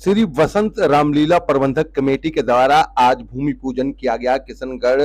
श्री वसंत रामलीला प्रबंधक कमेटी के द्वारा आज भूमि पूजन किया गया किशनगढ़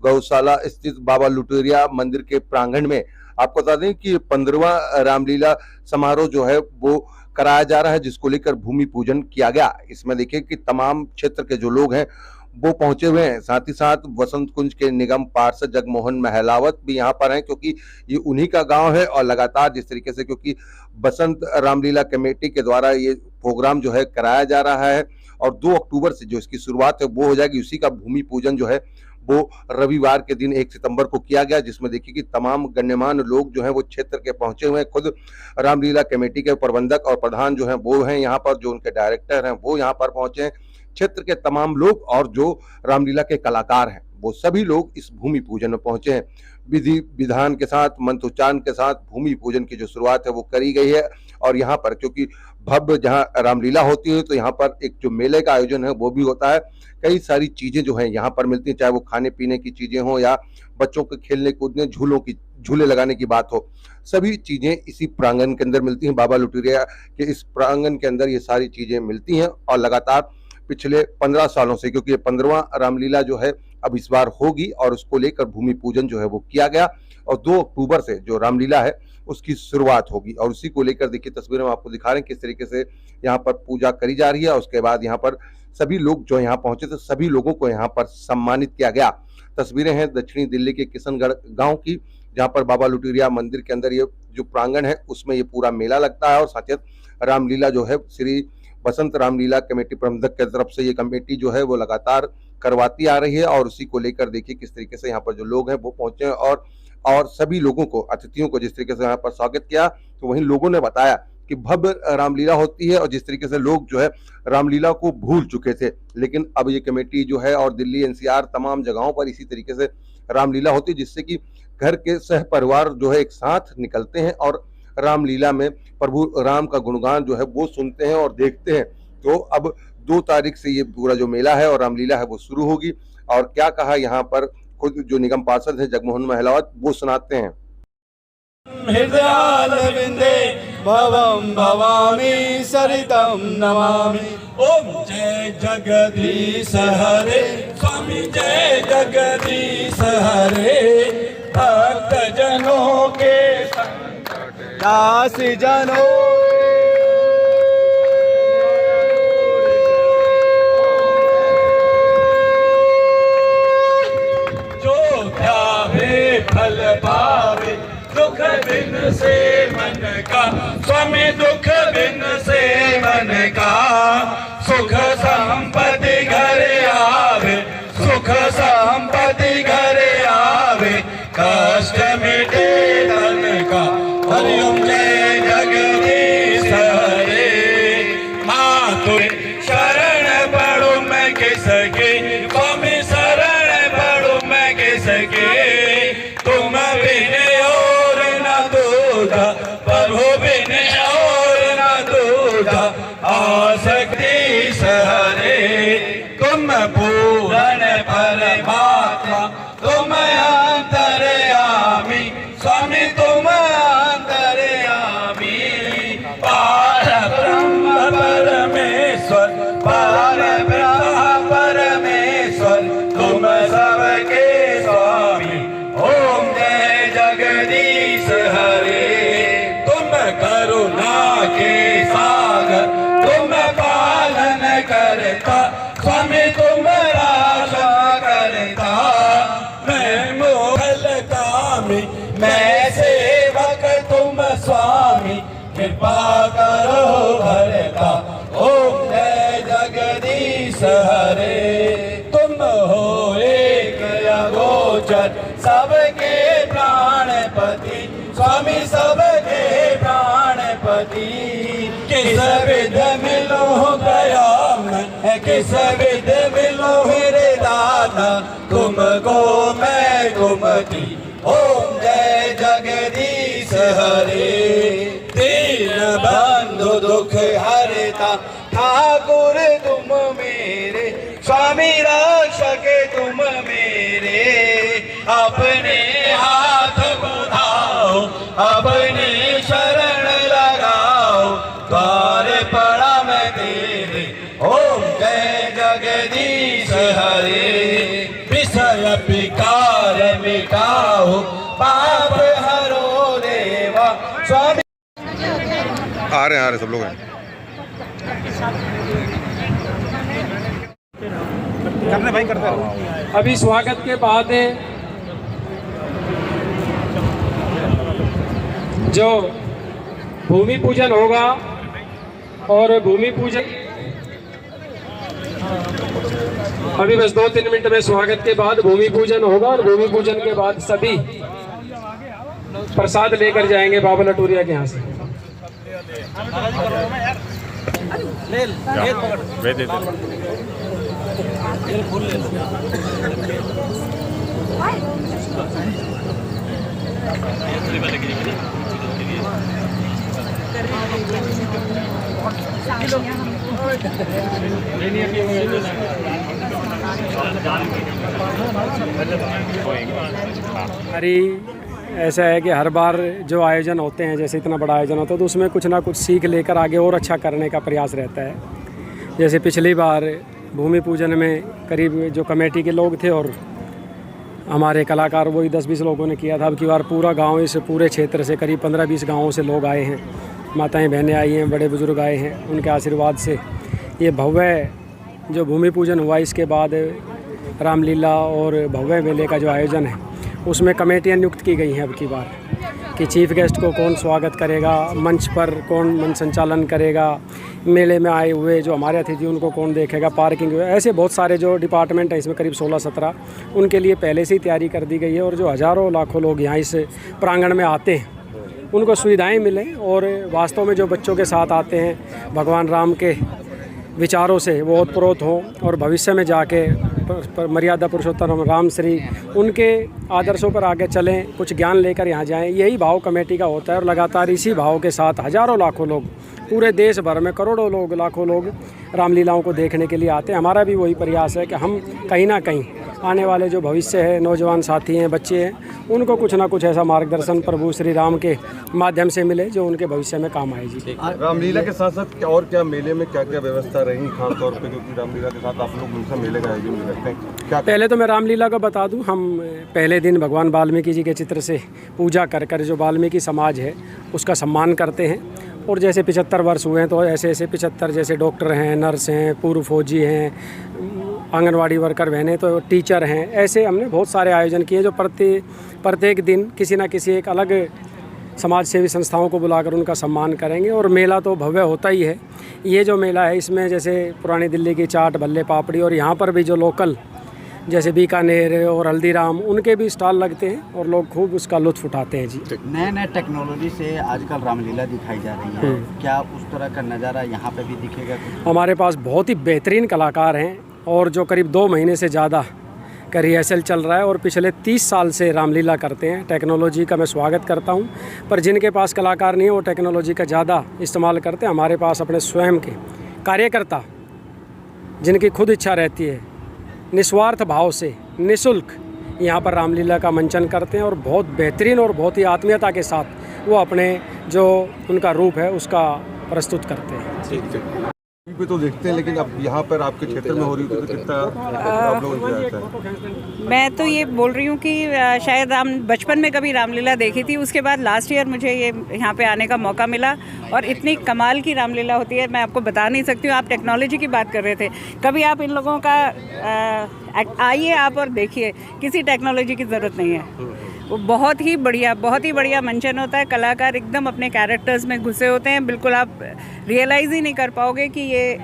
गौशाला स्थित बाबा लुटेरिया मंदिर के प्रांगण में। आपको बता दें कि 15वां रामलीला समारोह जो है वो कराया जा रहा है, जिसको लेकर भूमि पूजन किया गया। इसमें देखिए कि तमाम क्षेत्र के जो लोग हैं वो पहुंचे हुए हैं। साथ ही साथ वसंत कुंज के निगम पार्षद जगमोहन महलावत भी यहाँ पर हैं, क्योंकि ये उन्हीं का गांव है। और लगातार जिस तरीके से, क्योंकि वसंत रामलीला कमेटी के द्वारा ये प्रोग्राम जो है कराया जा रहा है और 2 अक्टूबर से जो इसकी शुरुआत है वो हो जाएगी। उसी का भूमि पूजन जो है वो रविवार के दिन 1 सितंबर को किया गया, जिसमें देखिए कि तमाम गण्यमान्य लोग जो हैं वो क्षेत्र के पहुंचे हुए हैं। खुद रामलीला कमेटी के प्रबंधक और प्रधान जो हैं वो हैं यहाँ पर, जो उनके डायरेक्टर हैं वो यहाँ पर पहुंचे हैं। क्षेत्र के तमाम लोग और जो रामलीला के कलाकार हैं वो सभी लोग इस भूमि पूजन में पहुंचे हैं। विधि विधान के साथ, मंत्रोच्चारण के साथ भूमि पूजन की जो शुरुआत है वो करी गई है। और यहाँ पर क्योंकि भव्य जहाँ रामलीला होती है तो यहाँ पर एक जो मेले का आयोजन है वो भी होता है। कई सारी चीजें जो हैं यहाँ पर मिलती हैं, चाहे वो खाने पीने की चीजें हो या बच्चों के खेलने कूदने झूले लगाने की बात हो, सभी चीजें इसी प्रांगण के अंदर मिलती हैं। बाबा लुटेरिया के इस प्रांगण के अंदर ये सारी चीजें मिलती हैं। और लगातार पिछले 15 सालों से, क्योंकि 15वां रामलीला जो है अब इस बार होगी और उसको लेकर भूमि पूजन जो है वो किया गया। और 2 अक्टूबर से जो रामलीला है उसकी शुरुआत होगी। और उसी को लेकर देखिए तस्वीरें में आपको दिखा रहे हैं किस तरीके से यहाँ पर पूजा करी जा रही है। उसके बाद यहाँ पर सभी लोग जो यहाँ पहुंचे थे सभी लोगों को यहाँ पर सम्मानित किया गया। तस्वीरें हैं दक्षिणी दिल्ली के किशनगढ़ गांव की, जहाँ पर बाबा लुटेरिया मंदिर के अंदर ये जो प्रांगण है उसमें ये पूरा मेला लगता है। और साथ ही रामलीला जो है श्री वसंत रामलीला कमेटी प्रबंधक की तरफ से ये कमेटी जो है वो लगातार करवाती आ रही है। और उसी को लेकर देखिए किस तरीके से यहाँ पर जो लोग हैं वो पहुंचे हैं और सभी लोगों को, अतिथियों को जिस तरीके से यहाँ पर स्वागत किया, तो वहीं लोगों ने बताया कि भव्य रामलीला होती है। और जिस तरीके से लोग जो है रामलीला को भूल चुके थे, लेकिन अब ये कमेटी जो है और दिल्ली एनसीआर तमाम जगहों पर इसी तरीके से रामलीला होती है, जिससे कि घर के सह परिवार जो है एक साथ निकलते हैं और रामलीला में प्रभु राम का गुणगान जो है वो सुनते हैं और देखते हैं। तो अब 2 तारीख से ये पूरा जो मेला है और रामलीला है वो शुरू होगी। और क्या कहा यहाँ पर खुद जो निगम पार्षद है जगमोहन महलावत, वो सुनाते हैं। हृदयालविंदे भवं भवामि सरितं नमामि। ओम जय जगदीश हरे स्वामी, जय जगदीश हरे। भक्त जनों के दास जनों जो ध्यावे फल पावे, दुख बिन से मन का स्वामी, दुख बिन से मन का। सुख संपत्ति घर आवे, सुख संपत्ति घर आवे, कष्ट मिटे तन का। हरिओम जय जगदीश हरे। मातु शरण पढ़ो मैं किसके, स्वामी शरण पढ़ो मैं किसके। तुम बिन और न दूजा, प्रभु बिन और न दूजा। आसक्तिश हरे तुम पूर्ण परमात्मा, तुम अंतर्यामी स्वामी, तुम अंतर्यामी। पार ब्रह्म परमेश्वर, पार ब्रह्म परमेश्वर, तुम सबके स्वामी। ओम जय जगदीश हरे। तुम करुणा के सागर, तुम पालन करता स्वामी, तुम रक्षा करता। मैं मोहल कामी, मैं सेवक तुम स्वामी, कृपा करो भरता। ओम जय जगदीश हरे। तुम हो एक अगोचर, सबके प्राणपति स्वामी, सबके प्राणपति। किस विध मिलो गया मैं, किस विध मिलो मेरे दादा, तुमको मैं कुमति। ओम जय जगदीश हरे। दीन बंधु दुख हरता ठाकुर तुम मेरे, स्वामी रक्षक तुम मेरे। अपने हाथ बढ़ाओ, अपने शरण लगाओ, द्वार पड़ा मैं तेरे। आ रहे हैं सब लोग हैं। करने भाई करते रहो। अभी स्वागत के बाद जो भूमि पूजन होगा और भूमि पूजन अभी बस 2-3 मिनट में स्वागत के बाद भूमि पूजन होगा और भूमि पूजन के बाद सभी प्रसाद लेकर जाएंगे बाबा लटूरिया के यहाँ से। ऐसा है कि हर बार जो आयोजन होते हैं, जैसे इतना बड़ा आयोजन होता है तो उसमें कुछ ना कुछ सीख लेकर आगे और अच्छा करने का प्रयास रहता है। जैसे पिछली बार भूमि पूजन में करीब जो कमेटी के लोग थे और हमारे कलाकार वही 10-20 लोगों ने किया था। अब की बार पूरा गांव, इस पूरे क्षेत्र से करीब 15-20 गाँवों से लोग आए हैं, माताएं बहनें आई हैं, बड़े बुजुर्ग आए हैं। उनके आशीर्वाद से ये भव्य जो भूमि पूजन हुआ, इसके बाद रामलीला और भव्य मेले का जो आयोजन है उसमें कमेटियाँ नियुक्त की गई हैं अब की बार कि चीफ गेस्ट को कौन स्वागत करेगा, मंच पर कौन मंच संचालन करेगा, मेले में आए हुए जो हमारे अतिथि उनको कौन देखेगा, पार्किंग, ऐसे बहुत सारे जो डिपार्टमेंट हैं इसमें करीब 16-17 उनके लिए पहले से ही तैयारी कर दी गई है। और जो हज़ारों लाखों लोग यहाँ इस प्रांगण में आते हैं उनको सुविधाएं मिलें और वास्तव में जो बच्चों के साथ आते हैं भगवान राम के विचारों से वो ओतप्रोत हों और भविष्य में जाके मर्यादा पुरुषोत्तम राम श्री उनके आदर्शों पर आगे चलें, कुछ ज्ञान लेकर यहाँ जाएं। यही भाव कमेटी का होता है और लगातार इसी भाव के साथ हज़ारों लाखों लोग पूरे देश भर में करोड़ों लोग, लाखों लोग रामलीलाओं को देखने के लिए आते हैं। हमारा भी वही प्रयास है कि हम कहीं ना कहीं आने वाले जो भविष्य है, नौजवान साथी हैं, बच्चे हैं, उनको कुछ ना कुछ ऐसा मार्गदर्शन प्रभु श्री राम के माध्यम से मिले जो उनके भविष्य में काम आए। जी, रामलीला के साथ साथ और क्या मेले में क्या क्या व्यवस्था रही खासतौर पे, क्योंकि रामलीला के साथ आप लोग हमेशा मेले का आयोजन करते हैं क्या? पहले तो मैं रामलीला का बता दूं, हम पहले दिन भगवान वाल्मीकि जी के चित्र से पूजा कर जो वाल्मीकि समाज है उसका सम्मान करते हैं। और जैसे 75 वर्ष हुए हैं तो ऐसे 75 जैसे डॉक्टर हैं, नर्स हैं, पूर्व फौजी हैं, आंगनवाड़ी वर्कर बहनें, तो टीचर हैं, ऐसे हमने बहुत सारे आयोजन किए जो प्रत्येक दिन किसी न किसी एक अलग समाज सेवी संस्थाओं को बुलाकर उनका सम्मान करेंगे। और मेला तो भव्य होता ही है। ये जो मेला है इसमें जैसे पुरानी दिल्ली की चाट, भल्ले, पापड़ी और यहाँ पर भी जो लोकल जैसे बीकानेर और हल्दीराम उनके भी स्टॉल लगते हैं और लोग खूब उसका लुत्फ़ उठाते हैं। जी, नए टेक्नोलॉजी से आजकल रामलीला दिखाई जा रही है, क्या उस तरह का नज़ारा यहाँ पे भी दिखेगा? हमारे पास बहुत ही बेहतरीन कलाकार हैं और जो करीब 2 महीने से ज़्यादा का रिहर्सल चल रहा है और पिछले 30 साल से रामलीला करते हैं। टेक्नोलॉजी का मैं स्वागत करता हूं, पर जिनके पास कलाकार नहीं है वो टेक्नोलॉजी का ज़्यादा इस्तेमाल करते हैं। हमारे पास अपने स्वयं के कार्यकर्ता जिनकी खुद इच्छा रहती है, निस्वार्थ भाव से निःशुल्क यहाँ पर रामलीला का मंचन करते हैं और बहुत बेहतरीन और बहुत ही आत्मीयता के साथ वो अपने जो उनका रूप है उसका प्रस्तुत करते हैं। ठीक पे तो देखते हैं, लेकिन अब यहाँ पर आपके क्षेत्र में हो रही है तो कितना आप लोगों को जाता है? मैं तो ये बोल रही हूँ कि शायद बचपन में कभी रामलीला देखी थी, उसके बाद लास्ट ईयर मुझे ये यहाँ पे आने का मौका मिला और इतनी कमाल की रामलीला होती है, मैं आपको बता नहीं सकती हूँ। आप टेक्नोलॉजी की बात कर रहे थे, कभी आप इन लोगों का आइए आप और देखिए, किसी टेक्नोलॉजी की ज़रूरत नहीं है। वो बहुत ही बढ़िया मंचन होता है। कलाकार एकदम अपने कैरेक्टर्स में घुसे होते हैं, बिल्कुल आप रियलाइज़ ही नहीं कर पाओगे कि ये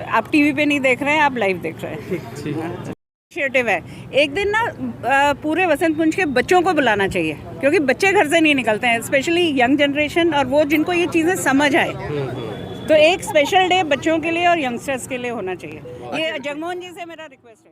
आप टीवी पे नहीं देख रहे हैं, आप लाइव देख रहे हैं। इनिशिएटिव है, एक दिन ना पूरे वसंत कुंज के बच्चों को बुलाना चाहिए, क्योंकि बच्चे घर से नहीं निकलते हैं, स्पेशली यंग जनरेशन, और वो जिनको ये चीज़ें समझ आए, तो एक स्पेशल डे बच्चों के लिए और यंगस्टर्स के लिए होना चाहिए। ये जगमोहन जी से मेरा रिक्वेस्ट है।